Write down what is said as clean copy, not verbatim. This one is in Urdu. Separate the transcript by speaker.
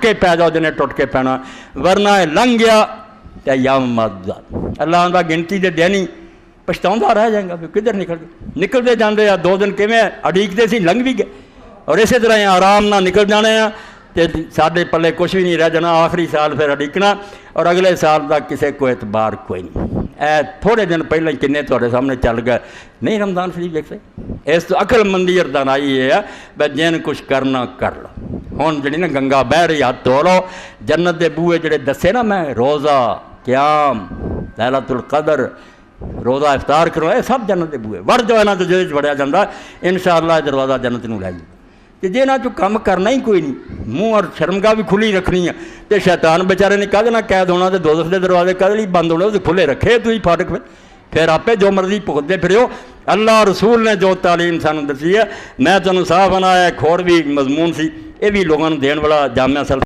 Speaker 1: کے پی جاؤ جنہیں ٹوٹ کے پینا، ورنہ لنگ گیا تو یوم مدد اللہ آندا گنتی دے دینی پچھتاؤں رہ جائے گا پھر کدھر نکل گئے، نکلتے جاندے یا 2 دن کیویں اڈیکتے سی لنگ بھی گئے، اور اسی طرح آرام نہ نکل جانے ہیں تے ساڈے پلے کچھ بھی نہیں رہ جانا، آخری سال پھر اڈیکنا اور اگلے سال تک کسی کو اعتبار کوئی نہیں۔ اے تھوڑے دن پہلے کنے تھوڑے سامنے چل گئے نہیں رمضان شریف دیکھ سکتے، اس تو عقل مندی اور دانائی یہ ہے بھائی جن کچھ کرنا کر لو۔ ہوں جڑی نا گنگا بہ رہی ہاتھ دھو لو، جنت دے بوئے جڑے دسے نا میں، روزہ، قیام، لیلۃ القدر، روزہ افطار کرو، یہ سب جنت دے بوئے وڑ جو ہے نا تو جہد وڑیا جاتا انشاءاللہ دروازہ جنت نو لے جائے کہ جی نہ جو کام کرنا ہی کوئی نہیں، منہ اور شرمگاہ بھی کھلی رکھنی ہے، تو شیطان بیچارے نے کہا نہ قید ہونا تو دوزخ دے دروازے کدے لیے بند ہونے تو کھلے رکھے تو ہی فاٹک پھر آپ جو مرضی بھگتے پھرو۔ اللہ رسول نے جو تعلیم سانو دسی ہے، میں تمہیں صاف بنایا کھوڑ بھی مضمون سی، یہ بھی لوگوں دین والا جامعہ